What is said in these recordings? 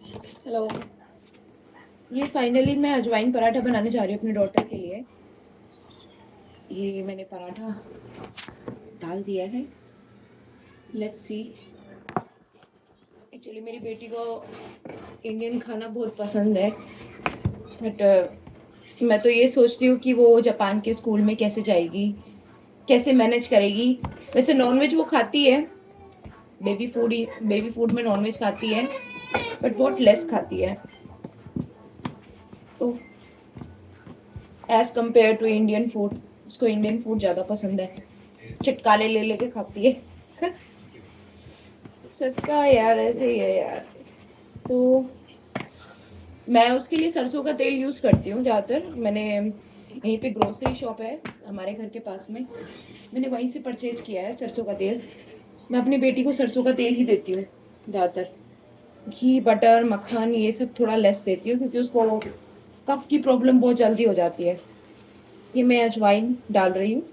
Hello. ये finally मैं अजवाइन पराठा बनाने जा रही हूँ अपने डॉटर के लिए। ये मैंने पराठा डाल दिया है। Let's see. एक्चुअली मेरी बेटी को इंडियन खाना बहुत पसंद है, बट मैं तो ये सोचती हूँ कि वो जापान के स्कूल में कैसे जाएगी, कैसे मैनेज करेगी। वैसे नॉनवेज वो खाती है, बेबी फूड में नॉनवेज खाती है, बट बहुत लेस खाती है। तो as compare to Indian food, उसको इंडियन फूड ज़्यादा पसंद है। चटकारे ले लेके खाती है। सबका यार ऐसे ही है यार। तो मैं उसके लिए सरसों का तेल यूज़ करती हूँ ज़्यादातर। मैंने यहीं पे ग्रोसरी शॉप है हमारे घर के पास में, मैंने वहीं से परचेज किया है सरसों का तेल। मैं अपनी बेटी को सरसों का तेल ही देती हूँ ज़्यादातर। घी, बटर, मक्खन ये सब थोड़ा लेस देती हूँ क्योंकि उसको कफ की प्रॉब्लम बहुत जल्दी हो जाती है। ये मैं अजवाइन डाल रही हूँ।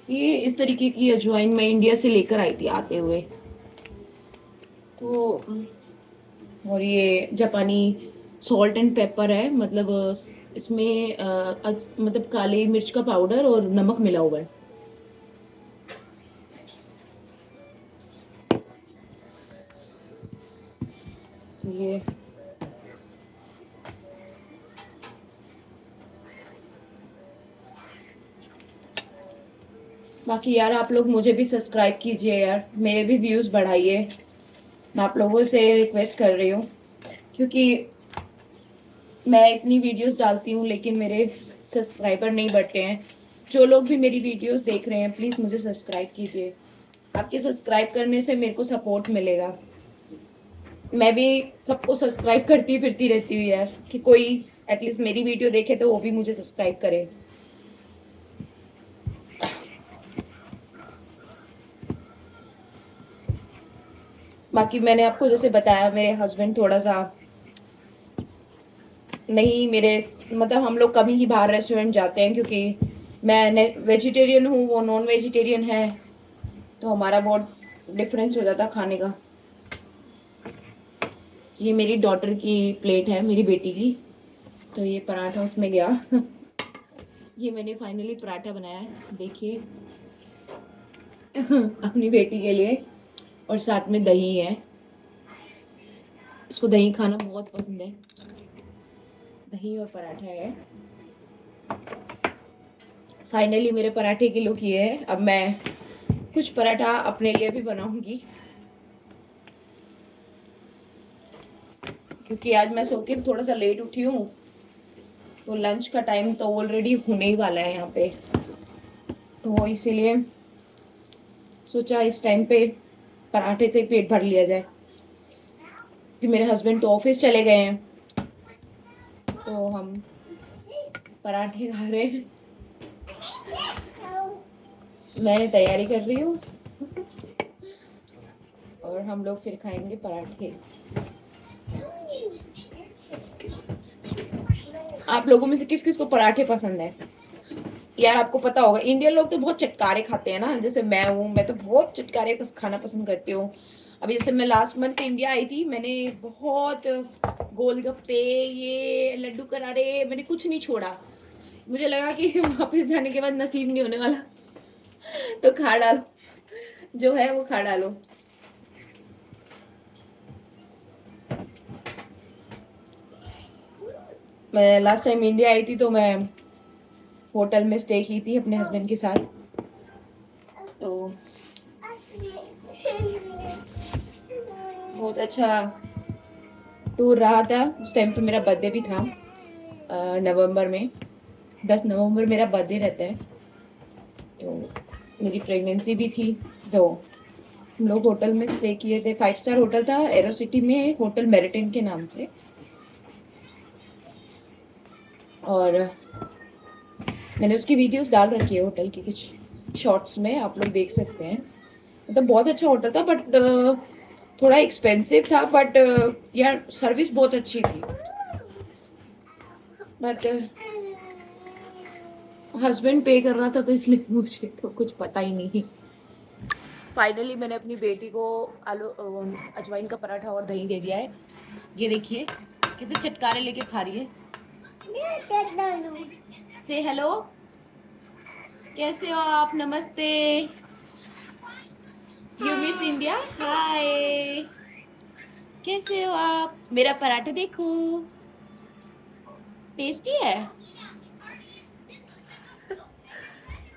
ये इस तरीके की अजवाइन मैं इंडिया से लेकर आई थी आते हुए। तो और ये जापानी सॉल्ट एंड पेपर है, मतलब इसमें मतलब काली मिर्च का पाउडर और नमक मिला हुआ है। ये बाकी यार आप लोग मुझे भी सब्सक्राइब कीजिए यार, मेरे भी व्यूज़ बढ़ाइए। मैं आप लोगों से रिक्वेस्ट कर रही हूँ क्योंकि मैं इतनी वीडियोस डालती हूँ लेकिन मेरे सब्सक्राइबर नहीं बढ़ते हैं। जो लोग भी मेरी वीडियोस देख रहे हैं प्लीज़ मुझे सब्सक्राइब कीजिए। आपके सब्सक्राइब करने से मेरे को सपोर्ट मिलेगा। मैं भी सबको सब्सक्राइब करती फिरती रहती हूँ यार, कि कोई एटलीस्ट मेरी वीडियो देखे तो वो भी मुझे सब्सक्राइब करे। बाकी मैंने आपको जैसे बताया, मेरे हस्बैंड थोड़ा सा नहीं, मेरे मतलब हम लोग कभी ही बाहर रेस्टोरेंट जाते हैं क्योंकि मैं वेजिटेरियन हूँ, वो नॉन वेजिटेरियन है, तो हमारा बहुत डिफरेंस हो जाता खाने का। ये मेरी डॉटर की प्लेट है, मेरी बेटी की, तो ये पराठा उसमें गया। ये मैंने फाइनली पराठा बनाया है, देखिए। अपनी बेटी के लिए, और साथ में दही है। इसको दही खाना बहुत पसंद है। दही और पराठा है। फाइनली मेरे पराठे की लुक ये है। अब मैं कुछ पराठा अपने लिए भी बनाऊंगी क्योंकि आज मैं सो के थोड़ा सा लेट उठी हूँ, तो लंच का टाइम तो ऑलरेडी होने ही वाला है यहाँ पे, तो इसीलिए सोचा इस टाइम पे पराठे से पेट भर लिया जाए। कि मेरे हस्बैंड तो ऑफिस चले गए हैं, तो हम पराठे खा रहे हैं। मैं तैयारी कर रही हूँ और हम लोग फिर खाएंगे पराठे। आप लोगों में से किस किस को पराठे पसंद है यार? आपको पता होगा इंडियन लोग तो बहुत चटकारे खाते हैं ना, जैसे मैं हूँ, मैं तो बहुत चटकारे खाना पसंद करती हूँ। अभी जैसे मैं लास्ट मंथ इंडिया आई थी, मैंने बहुत गोलगप्पे, ये लड्डू करारे, मैंने कुछ नहीं छोड़ा। मुझे लगा कि वापस जाने के बाद नसीब नहीं होने वाला, तो खा डालो, जो है वो खा डालो। मैं लास्ट टाइम इंडिया आई थी तो मैं होटल में स्टे की थी अपने हस्बैंड के साथ, तो बहुत अच्छा टूर रहा था। उस टाइम पे मेरा बर्थडे भी था, नवंबर में, 10 नवंबर मेरा बर्थडे रहता है, तो मेरी प्रेगनेंसी भी थी। तो हम लोग होटल में स्टे किए थे, 5 स्टार होटल था एरो सिटी में, होटल मेरिटिन के नाम से। और मैंने उसकी वीडियोस डाल रखी है होटल की, कुछ शॉर्ट्स में आप लोग देख सकते हैं। मतलब बहुत अच्छा होटल था, बट थोड़ा एक्सपेंसिव था, बट यार सर्विस बहुत अच्छी थी। बट हस्बैंड पे कर रहा था तो इसलिए मुझे तो कुछ पता ही नहीं। फाइनली मैंने अपनी बेटी को आलू अजवाइन का पराठा और दही दे दिया है। ये देखिए कितने चटकारे लेके खा रही है। से हेलो, कैसे हो आप? नमस्ते। You miss India? हाय, कैसे हो आप? मेरा पराठा देखो, टेस्टी है।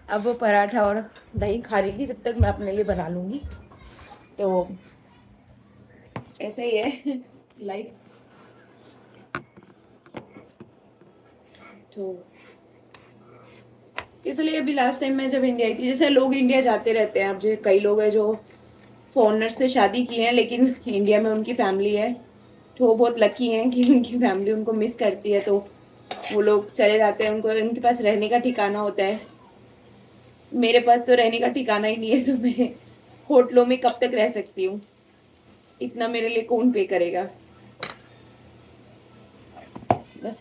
अब वो पराठा और दही खा रही थी, जब तक मैं अपने लिए बना लूंगी। तो ऐसा ही है लाइफ। तो इसलिए अभी लास्ट टाइम मैं जब इंडिया आई थी, जैसे लोग इंडिया जाते रहते हैं, अब जो कई लोग हैं जो फॉरेनर से शादी की हैं लेकिन इंडिया में उनकी फैमिली है, तो वो बहुत लकी हैं कि उनकी फैमिली उनको मिस करती है, तो वो लोग चले जाते हैं। उनको उनके पास रहने का ठिकाना होता है। मेरे पास तो रहने का ठिकाना ही नहीं है, तो मैं होटलों में कब तक रह सकती हूँ? इतना मेरे लिए कौन पे करेगा? बस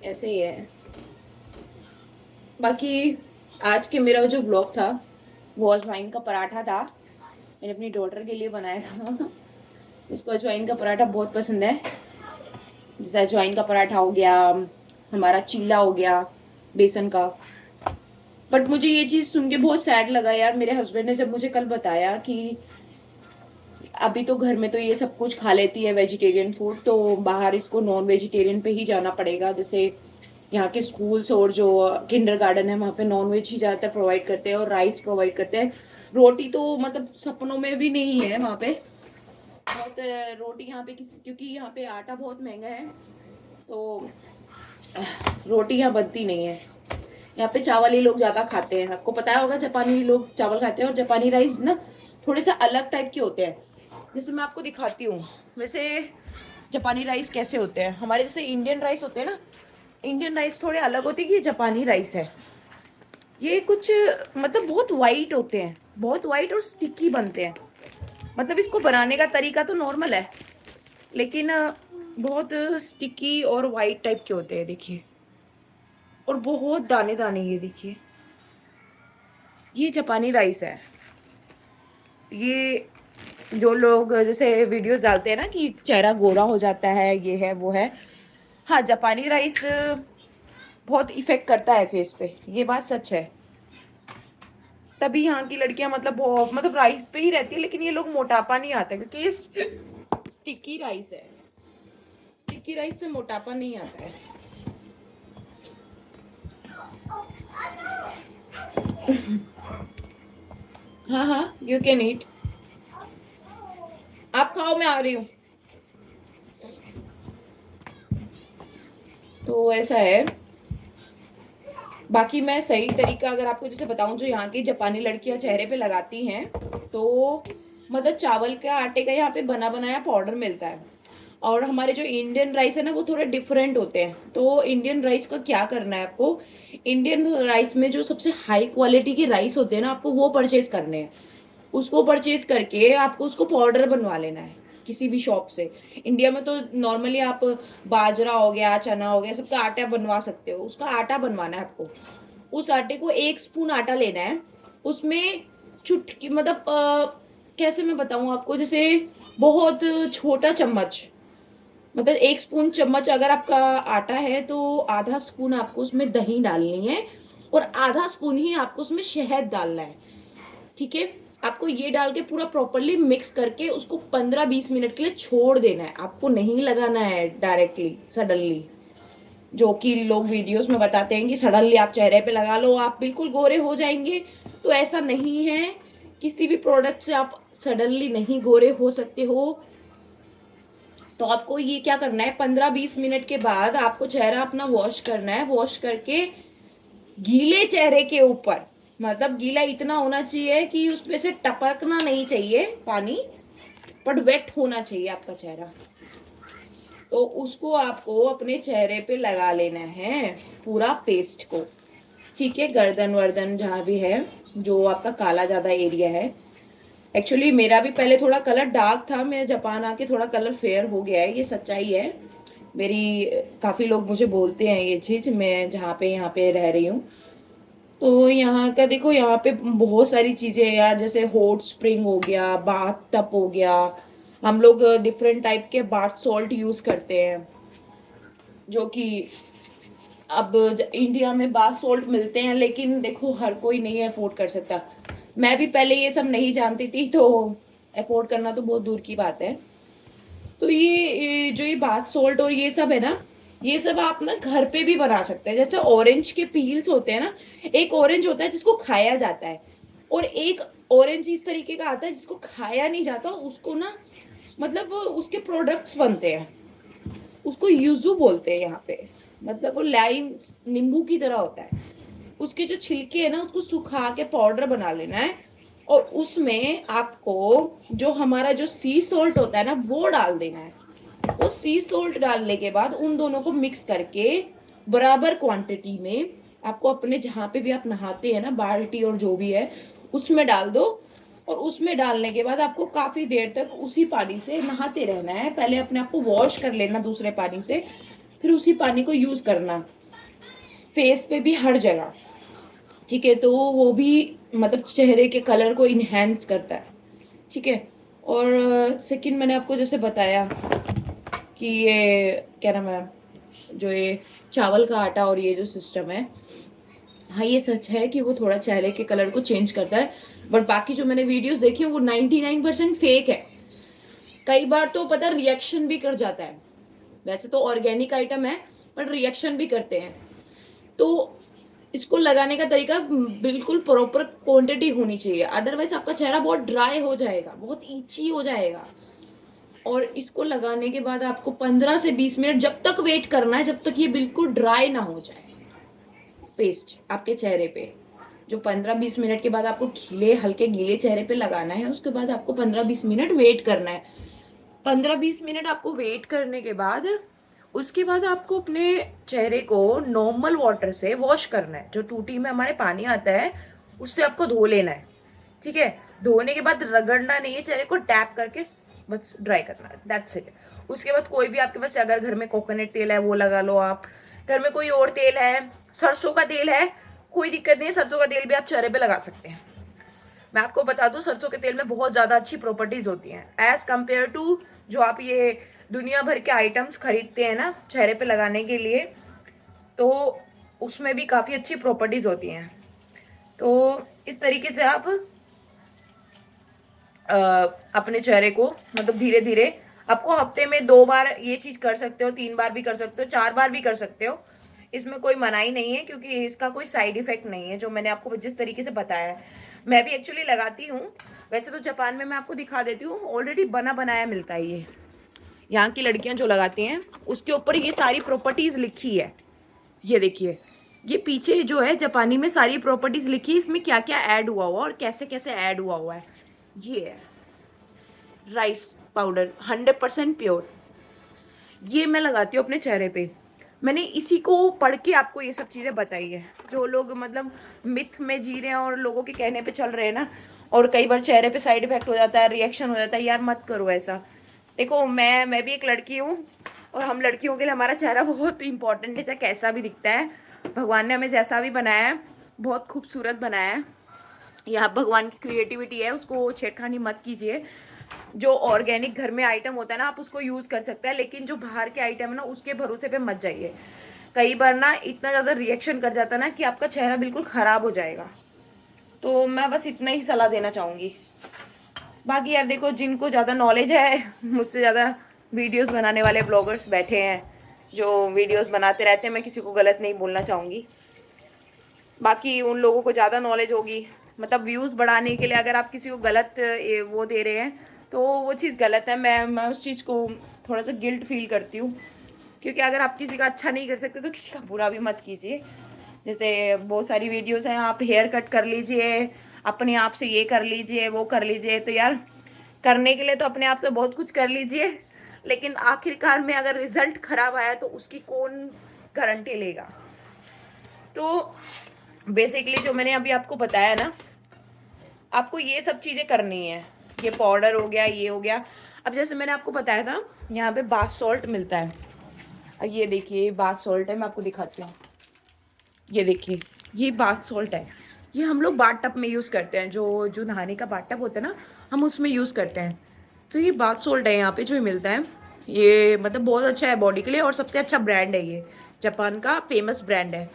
ऐसे ही है। बाकी आज के मेरा जो ब्लॉग था वो अजवाइन का पराठा था। मैंने अपनी डॉटर के लिए बनाया था। इसको अजवाइन का पराठा बहुत पसंद है। जैसे अजवाइन का पराठा हो गया, हमारा चीला हो गया बेसन का। बट मुझे ये चीज़ सुन के बहुत सैड लगा यार, मेरे हस्बैंड ने जब मुझे कल बताया कि अभी तो घर में तो ये सब कुछ खा लेती है वेजिटेरियन फूड, तो बाहर इसको नॉन वेजिटेरियन पे ही जाना पड़ेगा। जैसे यहाँ के स्कूल्स और जो किंडर गार्डन है वहाँ पे नॉन वेज ही ज़्यादातर प्रोवाइड करते हैं और राइस प्रोवाइड करते हैं। रोटी तो मतलब सपनों में भी नहीं है वहाँ पे। बहुत रोटी यहाँ पे क्योंकि यहाँ पे आटा बहुत महंगा है, तो रोटी यहाँ बनती नहीं है। यहाँ पे चावल ही लोग ज़्यादा खाते हैं। आपको पता होगा जापानी लोग चावल खाते हैं, और जापानी राइस ना थोड़े से अलग टाइप के होते हैं। जैसे मैं आपको दिखाती हूँ वैसे जापानी राइस कैसे होते हैं। हमारे जैसे इंडियन राइस होते हैं ना, इंडियन राइस थोड़े अलग होते हैं कि ये जापानी राइस है। ये कुछ मतलब बहुत वाइट होते हैं, बहुत वाइट और स्टिकी बनते हैं। मतलब इसको बनाने का तरीका तो नॉर्मल है, लेकिन बहुत स्टिकी और वाइट टाइप के होते हैं। देखिए, और बहुत दाने दाने। ये देखिए, ये जापानी राइस है। ये जो लोग जैसे वीडियोस डालते हैं ना कि चेहरा गोरा हो जाता है, ये है वो है, हाँ जापानी राइस बहुत इफेक्ट करता है फेस पे, ये बात सच है। तभी यहाँ की लड़कियां मतलब बहुत मतलब राइस पे ही रहती है, लेकिन ये लोग मोटापा नहीं आता क्योंकि ये स्टिकी राइस है। स्टिकी राइस से मोटापा नहीं आता है। हाँ हाँ, यू कैन ईट। आप खाओ, मैं आ रही हूँ। तो ऐसा है। बाकी मैं सही तरीका अगर आपको जैसे बताऊं, जो यहाँ की जापानी लड़कियां चेहरे पे लगाती हैं, तो मतलब चावल के आटे का यहाँ पे बना बनाया पाउडर मिलता है। और हमारे जो इंडियन राइस है ना वो थोड़े डिफरेंट होते हैं। तो इंडियन राइस का क्या करना है आपको, इंडियन राइस में जो सबसे हाई क्वालिटी के राइस होते हैं ना, आपको वो परचेज करने हैं। उसको परचेज करके आपको उसको पाउडर बनवा लेना है किसी भी शॉप से। इंडिया में तो नॉर्मली आप बाजरा हो गया, चना हो गया, सबका आटा बनवा सकते हो। उसका आटा बनवाना है आपको। उस आटे को 1 स्पून आटा लेना है। उसमें चुटकी मतलब कैसे मैं बताऊं आपको, जैसे बहुत छोटा चम्मच, मतलब 1 स्पून चम्मच अगर आपका आटा है तो आधा स्पून आपको उसमें दही डालनी है, और आधा स्पून ही आपको उसमें शहद डालना है। ठीक है, आपको ये डाल के पूरा प्रॉपरली मिक्स करके उसको 15-20 मिनट के लिए छोड़ देना है। आपको नहीं लगाना है डायरेक्टली सडनली, जो कि लोग वीडियोस में बताते हैं कि सडनली आप चेहरे पे लगा लो आप बिल्कुल गोरे हो जाएंगे। तो ऐसा नहीं है, किसी भी प्रोडक्ट से आप सडनली नहीं गोरे हो सकते हो। तो आपको ये क्या करना है, 15-20 मिनट के बाद आपको चेहरा अपना वॉश करना है। वॉश करके गीले चेहरे के ऊपर, मतलब गीला इतना होना चाहिए कि उसमें से टपकना नहीं चाहिए पानी, बट वेट होना चाहिए आपका चेहरा। तो उसको आपको अपने चेहरे पे लगा लेना है पूरा पेस्ट को। ठीक है, गर्दन वर्दन जहाँ भी है, जो आपका काला ज्यादा एरिया है। एक्चुअली मेरा भी पहले थोड़ा कलर डार्क था, मैं जापान आके थोड़ा कलर फेयर हो गया है, ये सच्चाई है मेरी। काफी लोग मुझे बोलते हैं ये चीज, मैं जहाँ पे यहाँ पे रह रही हूँ। तो यहाँ का देखो, यहाँ पे बहुत सारी चीजें हैं यार, जैसे हॉट स्प्रिंग हो गया, बाथ टब हो गया, हम लोग डिफरेंट टाइप के बाथ सॉल्ट यूज़ करते हैं, जो कि अब इंडिया में बाथ सॉल्ट मिलते हैं, लेकिन देखो हर कोई नहीं अफोर्ड कर सकता। मैं भी पहले ये सब नहीं जानती थी, तो अफोर्ड करना तो बहुत दूर की बात है। तो ये जो ये बाथ सॉल्ट और ये सब है ना, ये सब आप ना घर पे भी बना सकते हैं। जैसे ऑरेंज के पील्स होते हैं ना, एक ऑरेंज होता है जिसको खाया जाता है, और एक ऑरेंज इस तरीके का आता है जिसको खाया नहीं जाता, उसको ना मतलब उसके प्रोडक्ट्स बनते हैं, उसको यूजू बोलते हैं यहाँ पे। मतलब वो लाइम नींबू की तरह होता है। उसके जो छिलके है ना, उसको सुखा के पाउडर बना लेना है, और उसमें आपको जो हमारा जो सी सॉल्ट होता है ना, वो डाल देना है। वो सी सॉल्ट डालने के बाद उन दोनों को मिक्स करके बराबर क्वांटिटी में आपको अपने जहाँ पे भी आप नहाते हैं ना, बाल्टी और जो भी है, उसमें डाल दो। और उसमें डालने के बाद आपको काफ़ी देर तक उसी पानी से नहाते रहना है। पहले अपने आप को वॉश कर लेना दूसरे पानी से, फिर उसी पानी को यूज़ करना फेस पे भी, हर जगह। ठीक है, तो वो भी मतलब चेहरे के कलर को इन्हेंस करता है। ठीक है, और सेकंड मैंने आपको जैसे बताया कि ये क्या नाम है, जो ये चावल का आटा और ये जो सिस्टम है, हाँ ये सच है कि वो थोड़ा चेहरे के कलर को चेंज करता है, बट बाकी जो मैंने वीडियोस देखी हैं वो 99% फेक है। कई बार तो पता रिएक्शन भी कर जाता है। वैसे तो ऑर्गेनिक आइटम है, पर रिएक्शन भी करते हैं। तो इसको लगाने का तरीका बिल्कुल प्रॉपर क्वांटिटी होनी चाहिए, अदरवाइज आपका चेहरा बहुत ड्राई हो जाएगा, बहुत ईची हो जाएगा। और इसको लगाने के बाद आपको 15 से 20 मिनट जब तक वेट करना है, जब तक ये बिल्कुल ड्राई ना हो जाए पेस्ट आपके चेहरे पे। जो 15-20 मिनट के बाद आपको गीले, हल्के गीले चेहरे पे लगाना है, उसके बाद आपको 15-20 मिनट वेट करना है। 15-20 मिनट आपको वेट करने के बाद, उसके बाद आपको अपने चेहरे को नॉर्मल वाटर से वॉश करना है। जो टूटी में हमारे पानी आता है, उससे आपको धो लेना है। ठीक है, धोने के बाद रगड़ना नहीं है, चेहरे को टैप करके बस ड्राई करना है, दैट्स इट। उसके बाद कोई भी आपके पास अगर घर में कोकोनट तेल है वो लगा लो आप, घर में कोई और तेल है, सरसों का तेल है, कोई दिक्कत नहीं है, सरसों का तेल भी आप चेहरे पे लगा सकते हैं। मैं आपको बता दूं, सरसों के तेल में बहुत ज़्यादा अच्छी प्रॉपर्टीज़ होती हैं एज़ कम्पेयर टू जो आप ये दुनिया भर के आइटम्स खरीदते हैं ना चेहरे पे लगाने के लिए, तो उसमें भी काफ़ी अच्छी प्रॉपर्टीज़ होती हैं। तो इस तरीके से आप अपने चेहरे को मतलब धीरे धीरे, आपको हफ्ते में 2 बार ये चीज़ कर सकते हो, 3 बार भी कर सकते हो, 4 बार भी कर सकते हो। इसमें कोई मनाही नहीं है, क्योंकि इसका कोई साइड इफेक्ट नहीं है, जो मैंने आपको जिस तरीके से बताया है। मैं भी एक्चुअली लगाती हूँ। वैसे तो जापान में मैं आपको दिखा देती हूँ, ऑलरेडी बना बनाया मिलता है ये। यहाँ की लड़कियाँ जो लगाती हैं उसके ऊपर ये सारी प्रॉपर्टीज़ लिखी है। ये देखिए, ये पीछे जो है जापानी में सारी प्रॉपर्टीज़ लिखी है, इसमें क्या क्या ऐड हुआ हुआ और कैसे कैसे ऐड हुआ हुआ है। ये है राइस पाउडर 100% प्योर, ये मैं लगाती हूँ अपने चेहरे पे। मैंने इसी को पढ़ के आपको ये सब चीज़ें बताई है। जो लोग मतलब मिथ में जी रहे हैं और लोगों के कहने पे चल रहे हैं ना, और कई बार चेहरे पे साइड इफेक्ट हो जाता है, रिएक्शन हो जाता है, यार मत करो ऐसा। देखो मैं भी एक लड़की हूँ, और हम लड़कियों के लिए हमारा चेहरा बहुत इंपॉर्टेंट है, चाहे कैसा भी दिखता है। भगवान ने हमें जैसा भी बनाया है बहुत खूबसूरत बनाया है। यहाँ भगवान की क्रिएटिविटी है, उसको छेड़खानी मत कीजिए। जो ऑर्गेनिक घर में आइटम होता है ना, आप उसको यूज़ कर सकते हैं, लेकिन जो बाहर के आइटम है ना, उसके भरोसे पे मत जाइए। कई बार ना इतना ज़्यादा रिएक्शन कर जाता है ना कि आपका चेहरा बिल्कुल ख़राब हो जाएगा। तो मैं बस इतना ही सलाह देना चाहूँगी। बाकी यार देखो, जिनको ज़्यादा नॉलेज है, मुझसे ज़्यादा वीडियोस बनाने वाले ब्लॉगर्स बैठे हैं जो वीडियोस बनाते रहते हैं, मैं किसी को गलत नहीं बोलना चाहूँगी। बाकी उन लोगों को ज़्यादा नॉलेज होगी, मतलब व्यूज़ बढ़ाने के लिए अगर आप किसी को गलत वो दे रहे हैं, तो वो चीज़ गलत है। मैं उस चीज़ को थोड़ा सा गिल्ट फील करती हूँ, क्योंकि अगर आप किसी का अच्छा नहीं कर सकते तो किसी का बुरा भी मत कीजिए। जैसे बहुत सारी वीडियोस हैं, आप हेयर कट कर लीजिए, अपने आप से ये कर लीजिए, वो कर लीजिए। तो यार करने के लिए तो अपने आप से बहुत कुछ कर लीजिए, लेकिन आखिरकार में अगर रिजल्ट ख़राब आया तो उसकी कौन गारंटी लेगा। तो बेसिकली जो मैंने अभी आपको बताया ना, आपको ये सब चीज़ें करनी है। ये पाउडर हो गया, ये हो गया। अब जैसे मैंने आपको बताया था, यहाँ पे बाथ सॉल्ट मिलता है। अब ये देखिए बाथ सॉल्ट है, मैं आपको दिखाती हूँ। ये देखिए, ये बाथ सॉल्ट है। ये हम लोग बाथ टब में यूज़ करते हैं, जो जो नहाने का बाथ टब होता है ना, हम उसमें यूज़ करते हैं। तो ये बाथ सोल्ट है यहाँ पे जो मिलता है, ये मतलब बहुत अच्छा है बॉडी के लिए और सबसे अच्छा ब्रांड है ये, जापान का फेमस ब्रांड है।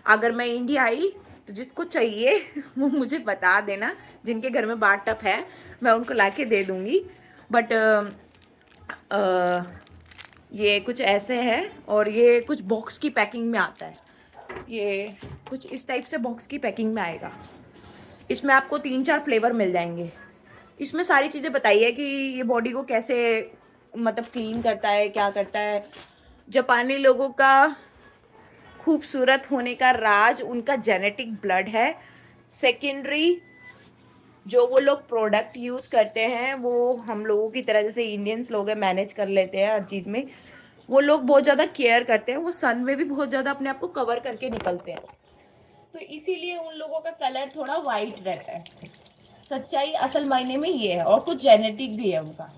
अगर मैं इंडिया आई तो जिसको चाहिए वो मुझे बता देना, जिनके घर में बाथ टब है मैं उनको ला के दे दूँगी। बट ये कुछ ऐसे है और ये कुछ बॉक्स की पैकिंग में आता है, ये कुछ इस टाइप से बॉक्स की पैकिंग में आएगा। इसमें आपको 3-4 फ्लेवर मिल जाएंगे। इसमें सारी चीज़ें बताई है कि ये बॉडी को कैसे मतलब क्लीन करता है, क्या करता है। जापानी लोगों का खूबसूरत होने का राज उनका जेनेटिक ब्लड है। सेकेंडरी जो वो लोग प्रोडक्ट यूज़ करते हैं वो हम लोगों की तरह जैसे इंडियंस लोग हैं मैनेज कर लेते हैं हर चीज़ में, वो लोग बहुत ज़्यादा केयर करते हैं, वो सन में भी बहुत ज़्यादा अपने आप को कवर करके निकलते हैं, तो इसीलिए उन लोगों का कलर थोड़ा वाइट रहता है। सच्चाई असल मायने में ये है, और कुछ जेनेटिक भी है उनका।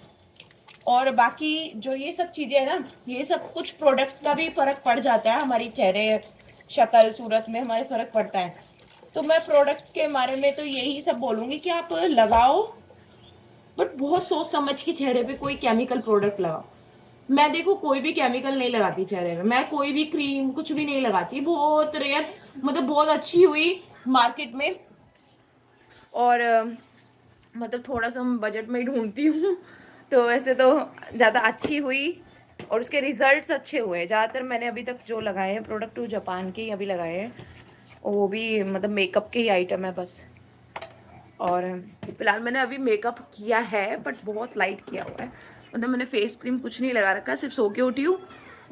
और बाकी जो ये सब चीज़ें हैं ना, ये सब कुछ प्रोडक्ट्स का भी फ़र्क पड़ जाता है, हमारी चेहरे शक्ल सूरत में हमारे फ़र्क पड़ता है। तो मैं प्रोडक्ट्स के बारे में तो यही सब बोलूँगी कि आप लगाओ, बट बहुत सोच समझ के चेहरे पे कोई केमिकल प्रोडक्ट लगाओ। मैं देखो कोई भी केमिकल नहीं लगाती चेहरे में, मैं कोई भी क्रीम कुछ भी नहीं लगाती, बहुत रेयर, मतलब बहुत अच्छी हुई मार्केट में और मतलब थोड़ा सा बजट में ही ढूंढती हूँ तो वैसे तो ज़्यादा अच्छी हुई और उसके रिजल्ट्स अच्छे हुए। ज़्यादातर मैंने अभी तक जो लगाए हैं प्रोडक्ट वो जापान के ही अभी लगाए हैं, और वो भी मतलब मेकअप के ही आइटम है बस। और फिलहाल मैंने अभी मेकअप किया है बट बहुत लाइट किया हुआ है, मतलब मैंने फेस क्रीम कुछ नहीं लगा रखा है, सिर्फ सो के उठी हूँ।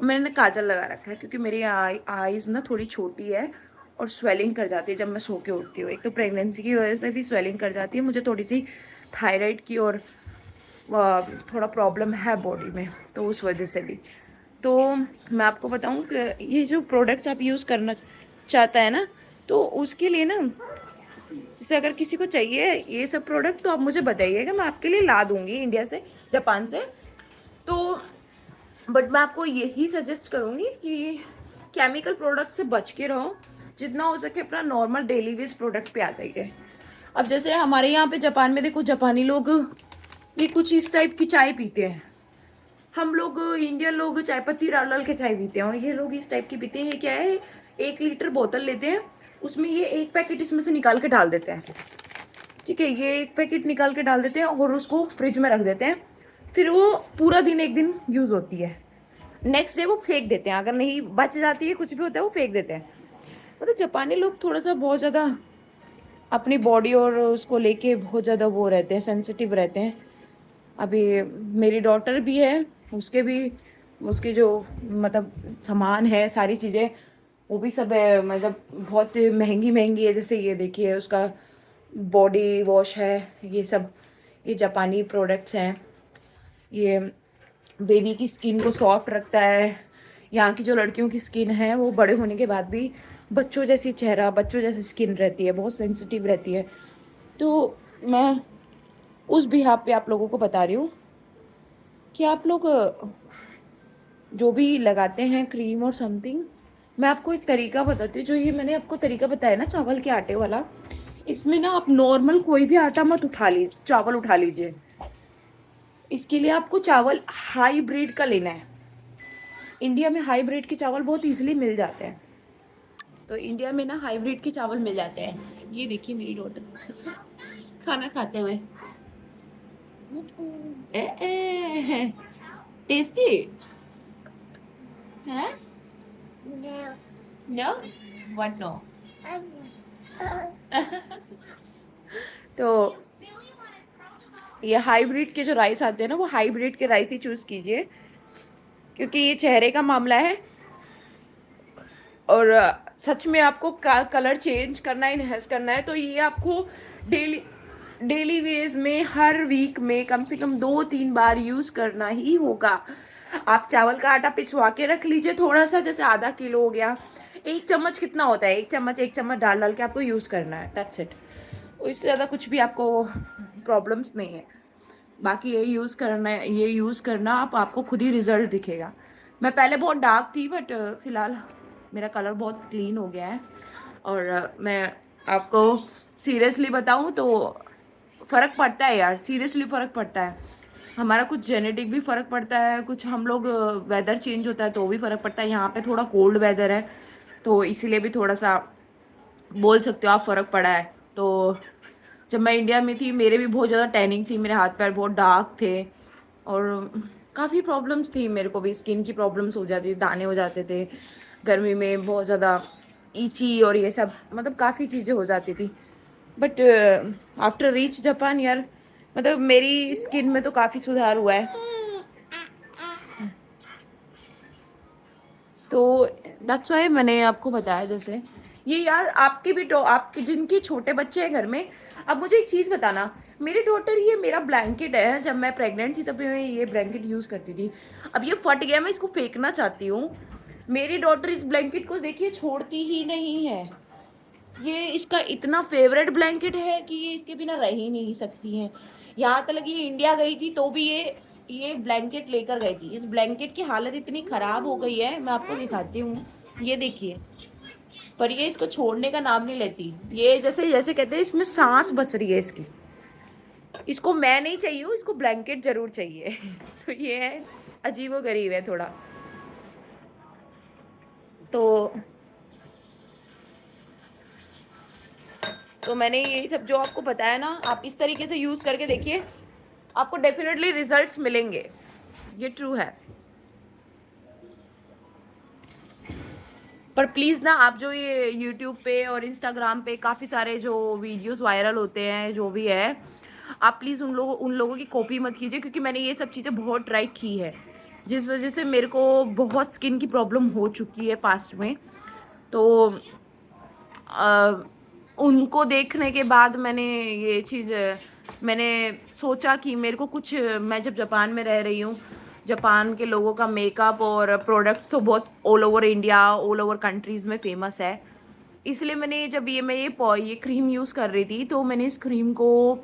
मैंने काजल लगा रखा है क्योंकि मेरी आईज़ ना थोड़ी छोटी है और स्वेलिंग कर जाती है जब मैं सो के उठती हूँ। एक तो प्रेगनेंसी की वजह से भी स्वेलिंग कर जाती है, मुझे थोड़ी सी थायराइड की और थोड़ा प्रॉब्लम है बॉडी में, तो उस वजह से भी। तो मैं आपको बताऊँ कि ये जो प्रोडक्ट्स आप यूज़ करना चाहता है ना, तो उसके लिए ना जैसे अगर किसी को चाहिए ये सब प्रोडक्ट तो आप मुझे बताइएगा, मैं आपके लिए ला दूँगी इंडिया से, जापान से। तो बट मैं आपको यही सजेस्ट करूँगी कि केमिकल प्रोडक्ट से बच के रहो, जितना हो सके अपना नॉर्मल डेली वेज प्रोडक्ट पे आ जाइए। अब जैसे हमारे यहाँ पे जापान में देखो, जापानी लोग ये कुछ इस टाइप की चाय पीते हैं, हम लोग इंडियन लोग चाय पत्ती डाल डाल के चाय पीते हैं और ये लोग इस टाइप की पीते हैं। ये क्या है, 1 लीटर बोतल लेते हैं, उसमें ये एक पैकेट इसमें से निकाल के डाल देते हैं, ठीक है, ये एक पैकेट निकाल के डाल देते हैं और उसको फ्रिज में रख देते हैं, फिर वो पूरा दिन एक दिन यूज़ होती है, नेक्स्ट डे वो फेंक देते हैं, अगर नहीं बच जाती है कुछ भी होता है वो फेंक देते हैं। मतलब जापानी लोग थोड़ा सा बहुत ज़्यादा अपनी बॉडी और उसको लेके बहुत ज़्यादा वो रहते हैं, सेंसिटिव रहते हैं। अभी मेरी डॉटर भी है, उसके भी उसके जो मतलब सामान है सारी चीज़ें वो भी सब है, मतलब बहुत महंगी महंगी है। जैसे ये देखिए उसका बॉडी वॉश है, ये सब ये जापानी प्रोडक्ट्स हैं। ये बेबी की स्किन को सॉफ्ट रखता है, यहाँ की जो लड़कियों की स्किन है वो बड़े होने के बाद भी बच्चों जैसी चेहरा बच्चों जैसी स्किन रहती है, बहुत सेंसिटिव रहती है। तो मैं उस बिहाफ पे आप लोगों को बता रही हूँ कि आप लोग जो भी लगाते हैं क्रीम और समथिंग, मैं आपको एक तरीका बताती हूँ। जो ये मैंने आपको तरीका बताया ना चावल के आटे वाला, इसमें ना आप नॉर्मल कोई भी आटा मत चावल उठा लीजिए। इसके लिए आपको चावल हाईब्रिड का लेना है। इंडिया में हाईब्रिड के चावल बहुत इजीली मिल जाते हैं, तो इंडिया में ना हाईब्रिड के चावल मिल जाते हैं। ये देखिए मेरी डॉटर खाना खाते हुए, टेस्टी है। नो व्हाट नो तो ये हाइब्रिड के जो राइस आते हैं ना, वो हाइब्रिड के राइस ही चूज़ कीजिए, क्योंकि ये चेहरे का मामला है और सच में आपको कलर चेंज करना है, इनहेंस करना है, तो ये आपको डेली वेज में हर वीक में कम से कम 2-3 बार यूज़ करना ही होगा। आप चावल का आटा पिसवा के रख लीजिए थोड़ा सा, जैसे आधा किलो हो गया, 1 चम्मच कितना होता है, 1 चम्मच डाल डाल के आपको यूज़ करना है, दैट्स इट। इससे ज़्यादा कुछ भी आपको प्रॉब्लम्स नहीं है। बाकी ये यूज़ करना है, ये यूज़ करना आपको खुद ही रिजल्ट दिखेगा। मैं पहले बहुत डार्क थी बट फ़िलहाल मेरा कलर बहुत क्लीन हो गया है और मैं आपको सीरियसली बताऊँ तो फ़र्क पड़ता है यार, सीरियसली फ़र्क पड़ता है। हमारा कुछ जेनेटिक भी फ़र्क पड़ता है, कुछ हम लोग वेदर चेंज होता है तो भी फ़र्क पड़ता है। यहाँ पे थोड़ा कोल्ड वेदर है तो इसीलिए भी थोड़ा सा बोल सकते हो आप फ़र्क पड़ा है। तो जब मैं इंडिया में थी मेरे भी बहुत ज़्यादा टैनिंग थी, मेरे हाथ पैर बहुत डार्क थे और काफ़ी प्रॉब्लम्स थी, मेरे को भी स्किन की प्रॉब्लम्स हो जाती थी, दाने हो जाते थे गर्मी में, बहुत ज़्यादा ईची और ये सब, मतलब काफ़ी चीज़ें हो जाती थी। बट आफ्टर रीच जापान यार, मतलब मेरी स्किन में तो काफ़ी सुधार हुआ है। तो दैट्स वाई मैंने आपको बताया। जैसे ये यार आपके भी आपके जिनके छोटे बच्चे हैं घर में, अब मुझे एक चीज़ बताना, मेरी डॉटर, ये मेरा ब्लैंकेट है, जब मैं प्रेग्नेंट थी तभी मैं ये ब्लैंकेट यूज़ करती थी। अब ये फट गया, मैं इसको फेंकना चाहती हूँ। मेरी डॉटर इस ब्लैंकेट को देखिए छोड़ती ही नहीं है। ये इसका इतना फेवरेट ब्लैंकेट है कि ये इसके बिना रह ही नहीं सकती हैं। यहाँ तक ये इंडिया गई थी तो भी ये ब्लैंकेट लेकर गई थी। इस ब्लैंकेट की हालत इतनी ख़राब हो गई है, मैं आपको दिखाती हूँ, ये देखिए। पर ये इसको छोड़ने का नाम नहीं लेती। ये जैसे जैसे कहते हैं इसमें सांस बस रही है इसकी। इसको मैं नहीं चाहिए हूँ, इसको ब्लैंकेट ज़रूर चाहिए। तो ये है, अजीबो-गरीब है थोड़ा। तो मैंने ये सब जो आपको बताया ना, आप इस तरीके से यूज़ करके देखिए, आपको डेफिनेटली रिजल्ट्स मिलेंगे, ये ट्रू है। पर प्लीज़ ना, आप जो ये यूट्यूब पे और इंस्टाग्राम पे काफ़ी सारे जो वीडियोस वायरल होते हैं, जो भी है, आप प्लीज़ उन लोगों की कॉपी मत कीजिए, क्योंकि मैंने ये सब चीज़ें बहुत ट्राई की है, जिस वजह से मेरे को बहुत स्किन की प्रॉब्लम हो चुकी है पास्ट में। तो उनको देखने के बाद मैंने ये चीज़, मैंने सोचा कि मेरे को कुछ, मैं जब जापान में रह रही हूँ, जापान के लोगों का मेकअप और प्रोडक्ट्स तो बहुत all over India, all over countries में फेमस है। इसलिए मैंने जब ये क्रीम यूज़ कर रही थी, तो मैंने इस क्रीम को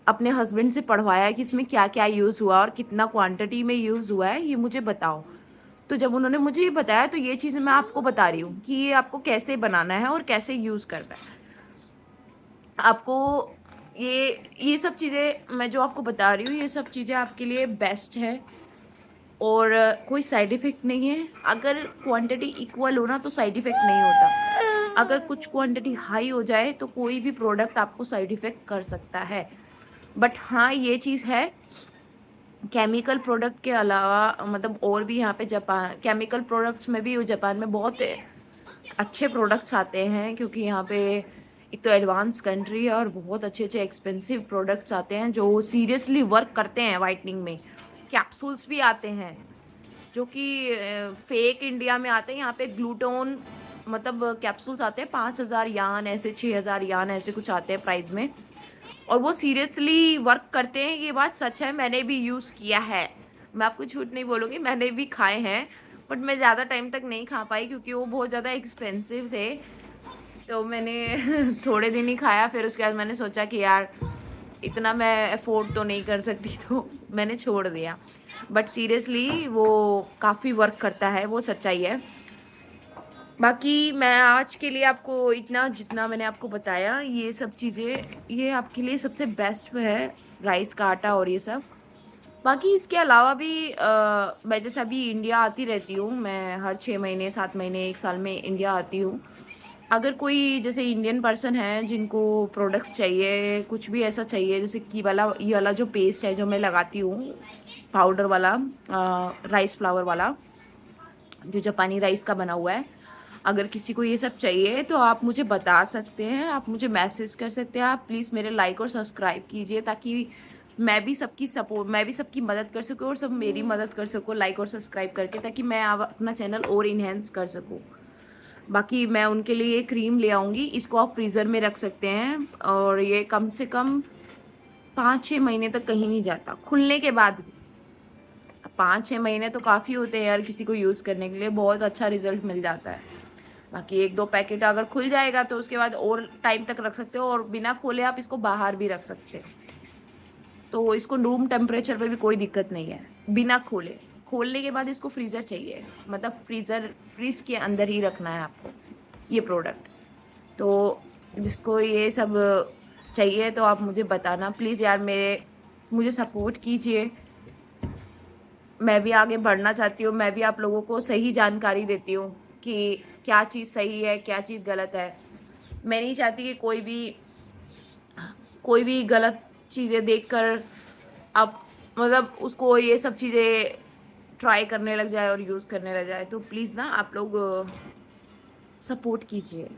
अपने हस्बैंड से पढ़वाया कि इसमें क्या-क्या यूज़ हुआ और कितना क्वांटिटी में यूज़ हुआ है, ये मुझे बताओ। तो जब उन्होंने मुझे ये बताया, तो ये चीज़ें मैं आपको बता रही हूँ कि ये आपको कैसे बनाना है और कैसे यूज़ करना है। आपको ये सब चीज़ें मैं जो आपको बता रही हूँ, ये सब चीज़ें आपके लिए बेस्ट है और कोई साइड इफ़ेक्ट नहीं है। अगर क्वांटिटी इक्वल हो ना, तो साइड इफ़ेक्ट नहीं होता। अगर कुछ क्वांटिटी हाई हो जाए तो कोई भी प्रोडक्ट आपको साइड इफ़ेक्ट कर सकता है। बट हाँ, ये चीज़ है, केमिकल प्रोडक्ट के अलावा, मतलब और भी यहाँ पे जापान केमिकल प्रोडक्ट्स में भी जापान में बहुत अच्छे प्रोडक्ट्स आते हैं, क्योंकि यहाँ पे एक तो एडवांस कंट्री है और बहुत अच्छे अच्छे एक्सपेंसिव प्रोडक्ट्स आते हैं जो सीरियसली वर्क करते हैं वाइटनिंग में। कैप्सूल्स भी आते हैं जो कि फेक इंडिया में आते हैं। यहाँ पे ग्लूटोन, मतलब कैप्सूल्स आते हैं 5,000 यान, ऐसे 6,000 यान, ऐसे कुछ आते हैं प्राइस में, और वो सीरियसली वर्क करते हैं। ये बात सच है, मैंने भी यूज़ किया है, मैं आपको झूठ नहीं बोलूँगी, मैंने भी खाए हैं। बट मैं ज़्यादा टाइम तक नहीं खा पाई क्योंकि वो बहुत ज़्यादा एक्सपेंसिव थे। तो मैंने थोड़े दिन ही खाया, फिर उसके बाद मैंने सोचा कि यार इतना मैं अफोर्ड तो नहीं कर सकती, तो मैंने छोड़ दिया। बट सीरियसली वो काफ़ी वर्क करता है, वो सच्चाई है। बाकी मैं आज के लिए आपको इतना, जितना मैंने आपको बताया, ये सब चीज़ें, ये आपके लिए सबसे बेस्ट है, राइस का आटा और ये सब। बाकी इसके अलावा भी मैं जैसे अभी इंडिया आती रहती हूँ, मैं हर 6 महीने, 7 महीने, 1 साल में इंडिया आती हूँ। अगर कोई जैसे इंडियन पर्सन है जिनको प्रोडक्ट्स चाहिए, कुछ भी ऐसा चाहिए, जैसे कि ये वाला जो पेस्ट है जो मैं लगाती हूँ, पाउडर वाला, राइस फ्लावर वाला, जो जापानी राइस का बना हुआ है, अगर किसी को ये सब चाहिए तो आप मुझे बता सकते हैं, आप मुझे मैसेज कर सकते हैं। आप प्लीज़ मेरे लाइक और सब्सक्राइब कीजिए, ताकि मैं भी सबकी मदद कर सकूँ और सब मेरी मदद कर सको लाइक और सब्सक्राइब करके, ताकि मैं अपना चैनल और इन्हेंस कर सकूँ। बाकी मैं उनके लिए ये क्रीम ले आऊँगी, इसको आप फ्रीज़र में रख सकते हैं और ये कम से कम 5-6 महीने तक कहीं नहीं जाता, खुलने के बाद भी। 5-6 महीने तो काफ़ी होते हैं यार किसी को यूज़ करने के लिए, बहुत अच्छा रिज़ल्ट मिल जाता है। बाकी 1-2 पैकेट अगर खुल जाएगा तो उसके बाद और टाइम तक रख सकते हो, और बिना खोले आप इसको बाहर भी रख सकते हो। तो इसको रूम टेम्परेचर पे भी कोई दिक्कत नहीं है, बिना खोले। खोलने के बाद इसको फ्रीज़र चाहिए, मतलब फ्रीज़ के अंदर ही रखना है आपको ये प्रोडक्ट। तो जिसको ये सब चाहिए तो आप मुझे बताना प्लीज़ यार, मुझे सपोर्ट कीजिए। मैं भी आगे बढ़ना चाहती हूँ, मैं भी आप लोगों को सही जानकारी देती हूँ कि क्या चीज़ सही है, क्या चीज़ गलत है। मैं नहीं चाहती कि कोई भी गलत चीज़ें देखकर आप मतलब उसको ये सब चीज़ें ट्राई करने लग जाए और यूज़ करने लग जाए। तो प्लीज़ ना आप लोग सपोर्ट कीजिए।